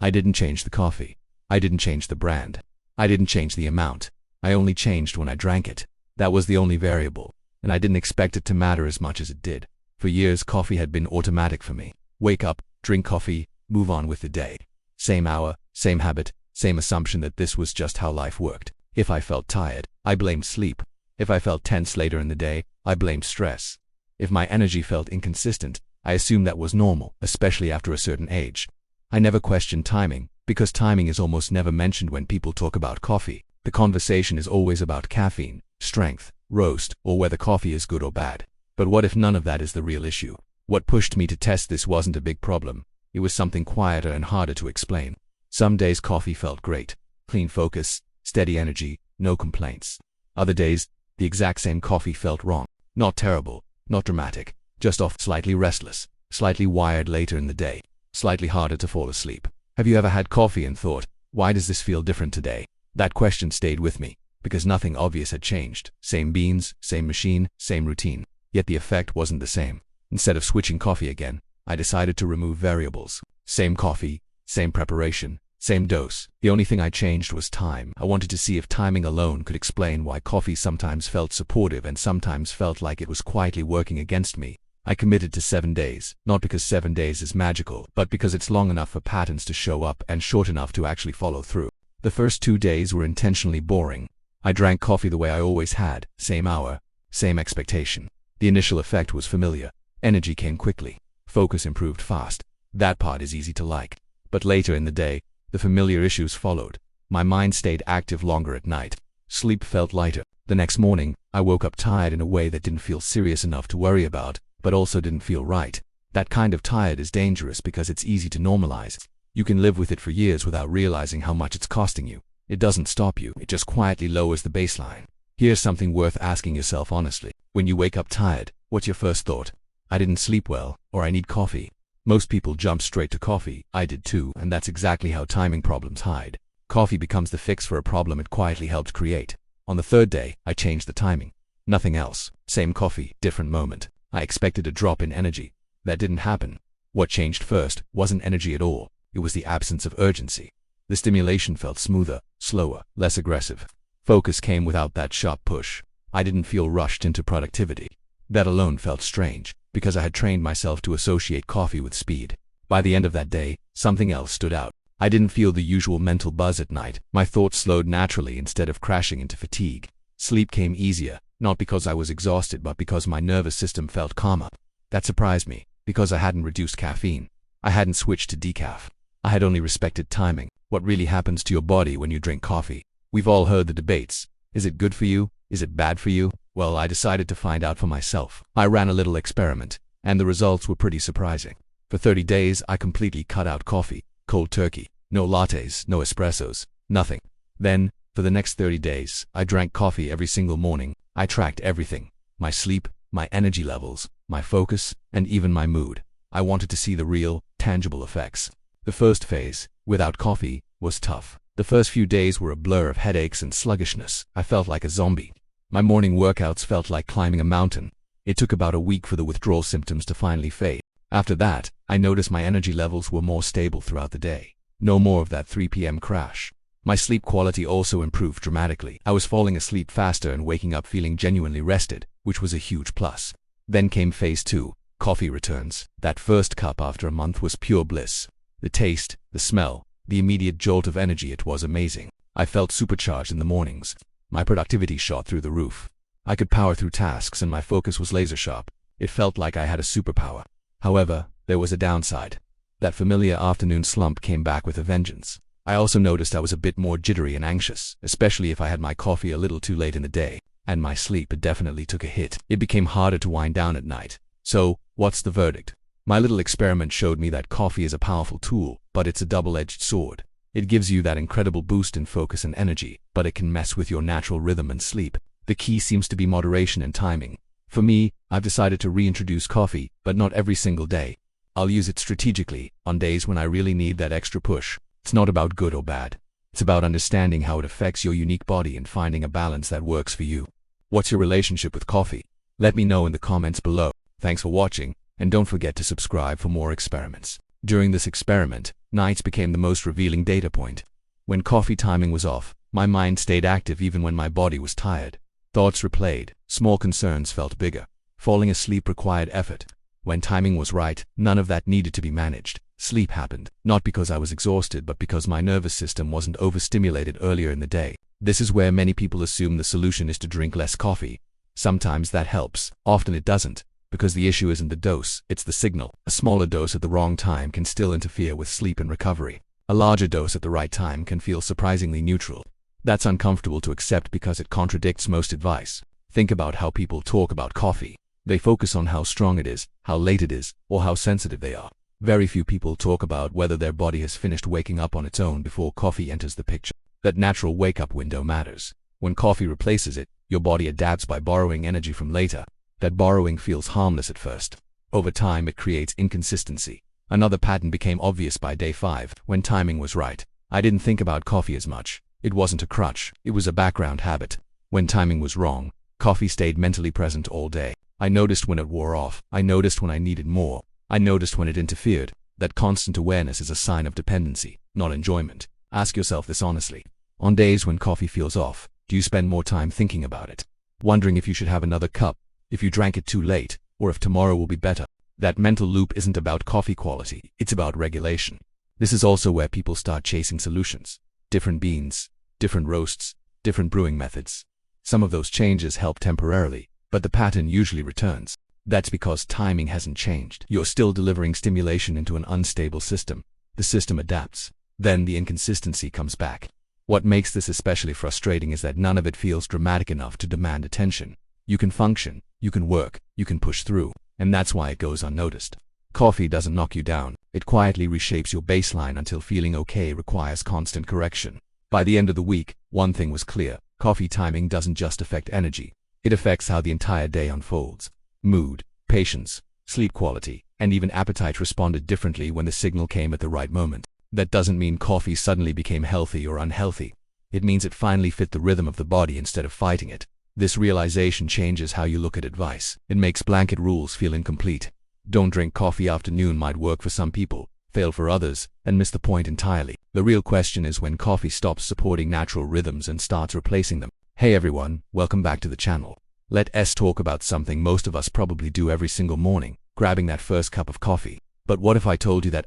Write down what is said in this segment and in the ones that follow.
I didn't change the coffee. I didn't change the brand. I didn't change the amount. I only changed when I drank it. That was the only variable, and I didn't expect it to matter as much as it did. For years, coffee had been automatic for me. Wake up, drink coffee, move on with the day. Same hour, same habit, same assumption that this was just how life worked. If I felt tired, I blamed sleep. If I felt tense later in the day, I blamed stress. If my energy felt inconsistent, I assumed that was normal, especially after a certain age. I never questioned timing, because timing is almost never mentioned when people talk about coffee. The conversation is always about caffeine, strength, roast, or whether coffee is good or bad. But what if none of that is the real issue? What pushed me to test this wasn't a big problem. It was something quieter and harder to explain. Some days coffee felt great. Clean focus, steady energy, no complaints. Other days, the exact same coffee felt wrong. Not terrible, not dramatic, just off, slightly restless, slightly wired later in the day, slightly harder to fall asleep. Have you ever had coffee and thought, why does this feel different today? That question stayed with me, because nothing obvious had changed. Same beans, same machine, same routine. Yet the effect wasn't the same. Instead of switching coffee again, I decided to remove variables. Same coffee, same preparation, same dose. The only thing I changed was time. I wanted to see if timing alone could explain why coffee sometimes felt supportive and sometimes felt like it was quietly working against me. I committed to 7 days, not because 7 days is magical, but because it's long enough for patterns to show up and short enough to actually follow through. The first 2 days were intentionally boring. I drank coffee the way I always had, same hour, same expectation. The initial effect was familiar. Energy came quickly. Focus improved fast. That part is easy to like. But later in the day, the familiar issues followed. My mind stayed active longer at night. Sleep felt lighter. The next morning, I woke up tired in a way that didn't feel serious enough to worry about, but also didn't feel right. That kind of tired is dangerous because it's easy to normalize. You can live with it for years without realizing how much it's costing you. It doesn't stop you, it just quietly lowers the baseline. Here's something worth asking yourself honestly. When you wake up tired, what's your first thought? I didn't sleep well, or I need coffee. Most people jump straight to coffee. I did too, and that's exactly how timing problems hide. Coffee becomes the fix for a problem it quietly helped create. On the 3rd day, I changed the timing. Nothing else. Same coffee, different moment. I expected a drop in energy. That didn't happen. What changed first wasn't energy at all. It was the absence of urgency. The stimulation felt smoother, slower, less aggressive. Focus came without that sharp push. I didn't feel rushed into productivity. That alone felt strange, because I had trained myself to associate coffee with speed. By the end of that day, something else stood out. I didn't feel the usual mental buzz at night. My thoughts slowed naturally instead of crashing into fatigue. Sleep came easier, not because I was exhausted but because my nervous system felt calmer. That surprised me, because I hadn't reduced caffeine. I hadn't switched to decaf. I had only respected timing. What really happens to your body when you drink coffee? We've all heard the debates. Is it good for you? Is it bad for you? Well, I decided to find out for myself. I ran a little experiment, and the results were pretty surprising. For 30 days, I completely cut out coffee, cold turkey, no lattes, no espressos, nothing. Then, for the next 30 days, I drank coffee every single morning. I tracked everything: my sleep, my energy levels, my focus, and even my mood. I wanted to see the real, tangible effects. The first phase, without coffee, was tough. The first few days were a blur of headaches and sluggishness. I felt like a zombie. My morning workouts felt like climbing a mountain. It took about a week for the withdrawal symptoms to finally fade. After that, I noticed my energy levels were more stable throughout the day. No more of that 3 p.m. crash. My sleep quality also improved dramatically. I was falling asleep faster and waking up feeling genuinely rested, which was a huge plus. Then came phase 2, coffee returns. That first cup after a month was pure bliss. The taste, the smell, the immediate jolt of energy, it was amazing. I felt supercharged in the mornings. My productivity shot through the roof. I could power through tasks and my focus was laser sharp. It felt like I had a superpower. However, there was a downside. That familiar afternoon slump came back with a vengeance. I also noticed I was a bit more jittery and anxious, especially if I had my coffee a little too late in the day, and my sleep definitely took a hit. It became harder to wind down at night. So, what's the verdict? My little experiment showed me that coffee is a powerful tool, but it's a double-edged sword. It gives you that incredible boost in focus and energy, but it can mess with your natural rhythm and sleep. The key seems to be moderation and timing. For me, I've decided to reintroduce coffee, but not every single day. I'll use it strategically, on days when I really need that extra push. It's not about good or bad. It's about understanding how it affects your unique body and finding a balance that works for you. What's your relationship with coffee? Let me know in the comments below. Thanks for watching, and don't forget to subscribe for more experiments. During this experiment, nights became the most revealing data point. When coffee timing was off, my mind stayed active even when my body was tired. Thoughts replayed, small concerns felt bigger. Falling asleep required effort. When timing was right, none of that needed to be managed. Sleep happened, not because I was exhausted but because my nervous system wasn't overstimulated earlier in the day. This is where many people assume the solution is to drink less coffee. Sometimes that helps, often it doesn't, because the issue isn't the dose, it's the signal. A smaller dose at the wrong time can still interfere with sleep and recovery. A larger dose at the right time can feel surprisingly neutral. That's uncomfortable to accept because it contradicts most advice. Think about how people talk about coffee. They focus on how strong it is, how late it is, or how sensitive they are. Very few people talk about whether their body has finished waking up on its own before coffee enters the picture. That natural wake-up window matters. When coffee replaces it, your body adapts by borrowing energy from later. That borrowing feels harmless at first. Over time, it creates inconsistency. Another pattern became obvious by day 5, when timing was right. I didn't think about coffee as much. It wasn't a crutch, it was a background habit. When timing was wrong, coffee stayed mentally present all day. I noticed when it wore off. I noticed when I needed more. I noticed when it interfered. That constant awareness is a sign of dependency, not enjoyment. Ask yourself this honestly. On days when coffee feels off, do you spend more time thinking about it? Wondering if you should have another cup, if you drank it too late, or if tomorrow will be better? That mental loop isn't about coffee quality, it's about regulation. This is also where people start chasing solutions. Different beans, different roasts, different brewing methods. Some of those changes help temporarily, but the pattern usually returns. That's because timing hasn't changed. You're still delivering stimulation into an unstable system. The system adapts. Then the inconsistency comes back. What makes this especially frustrating is that none of it feels dramatic enough to demand attention. You can function, you can work, you can push through, and that's why it goes unnoticed. Coffee doesn't knock you down. It quietly reshapes your baseline until feeling okay requires constant correction. By the end of the week, one thing was clear. Coffee timing doesn't just affect energy. It affects how the entire day unfolds. Mood, patience, sleep quality, and even appetite responded differently when the signal came at the right moment. That doesn't mean coffee suddenly became healthy or unhealthy. It means it finally fit the rhythm of the body instead of fighting it. This realization changes how you look at advice. It makes blanket rules feel incomplete. Don't drink coffee after noon might work for some people, fail for others, and miss the point entirely. The real question is when coffee stops supporting natural rhythms and starts replacing them. Hey everyone, welcome back to the channel. Let's talk about something most of us probably do every single morning, grabbing that first cup of coffee. But what if I told you that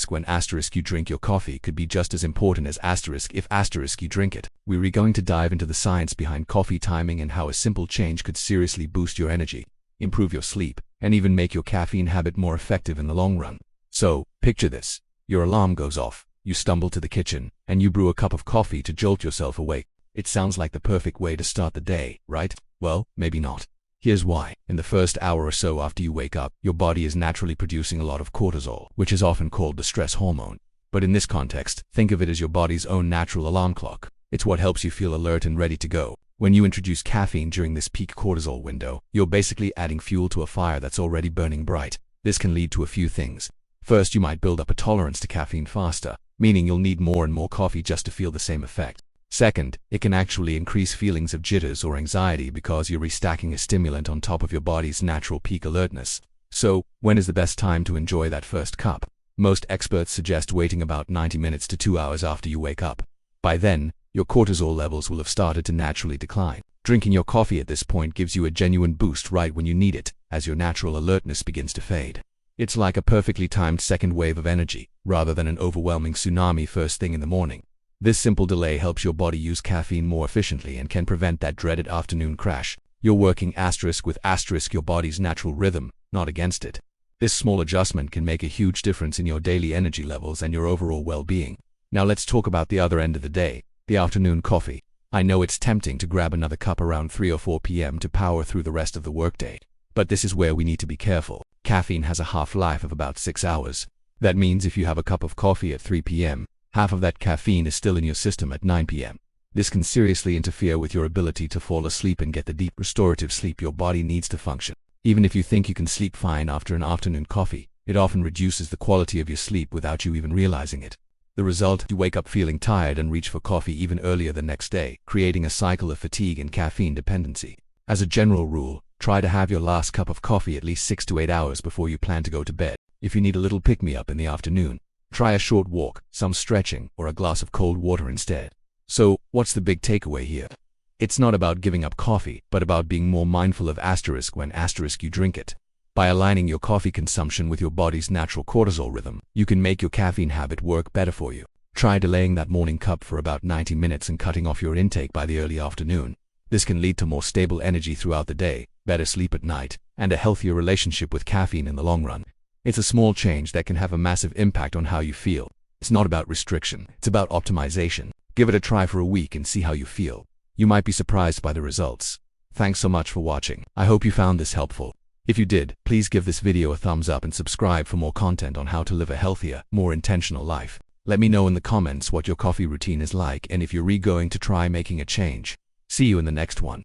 when you drink your coffee could be just as important as if you drink it? We're going to dive into the science behind coffee timing and how a simple change could seriously boost your energy, improve your sleep, and even make your caffeine habit more effective in the long run. So, picture this. Your alarm goes off, you stumble to the kitchen, and you brew a cup of coffee to jolt yourself awake. It sounds like the perfect way to start the day, right? Well, maybe not. Here's why. In the first hour or so after you wake up, your body is naturally producing a lot of cortisol, which is often called the stress hormone. But in this context, think of it as your body's own natural alarm clock. It's what helps you feel alert and ready to go. When you introduce caffeine during this peak cortisol window, you're basically adding fuel to a fire that's already burning bright. This can lead to a few things. First, you might build up a tolerance to caffeine faster, meaning you'll need more and more coffee just to feel the same effect. Second, it can actually increase feelings of jitters or anxiety because you're restacking a stimulant on top of your body's natural peak alertness. So, when is the best time to enjoy that first cup? Most experts suggest waiting about 90 minutes to 2 hours after you wake up. By then, your cortisol levels will have started to naturally decline. Drinking your coffee at this point gives you a genuine boost right when you need it, as your natural alertness begins to fade. It's like a perfectly timed second wave of energy, rather than an overwhelming tsunami first thing in the morning. This simple delay helps your body use caffeine more efficiently and can prevent that dreaded afternoon crash. You're working with your body's natural rhythm, not against it. This small adjustment can make a huge difference in your daily energy levels and your overall well-being. Now let's talk about the other end of the day, the afternoon coffee. I know it's tempting to grab another cup around 3 or 4 p.m. to power through the rest of the workday. But this is where we need to be careful. Caffeine has a half-life of about 6 hours. That means if you have a cup of coffee at 3 p.m., half of that caffeine is still in your system at 9 p.m. This can seriously interfere with your ability to fall asleep and get the deep restorative sleep your body needs to function. Even if you think you can sleep fine after an afternoon coffee, it often reduces the quality of your sleep without you even realizing it. The result, you wake up feeling tired and reach for coffee even earlier the next day, creating a cycle of fatigue and caffeine dependency. As a general rule, try to have your last cup of coffee at least 6 to 8 hours before you plan to go to bed. If you need a little pick-me-up in the afternoon, try a short walk, some stretching, or a glass of cold water instead. So, what's the big takeaway here? It's not about giving up coffee, but about being more mindful of when you drink it. By aligning your coffee consumption with your body's natural cortisol rhythm, you can make your caffeine habit work better for you. Try delaying that morning cup for about 90 minutes and cutting off your intake by the early afternoon. This can lead to more stable energy throughout the day, better sleep at night, and a healthier relationship with caffeine in the long run. It's a small change that can have a massive impact on how you feel. It's not about restriction, it's about optimization. Give it a try for a week and see how you feel. You might be surprised by the results. Thanks so much for watching. I hope you found this helpful. If you did, please give this video a thumbs up and subscribe for more content on how to live a healthier, more intentional life. Let me know in the comments what your coffee routine is like and if you're going to try making a change. See you in the next one.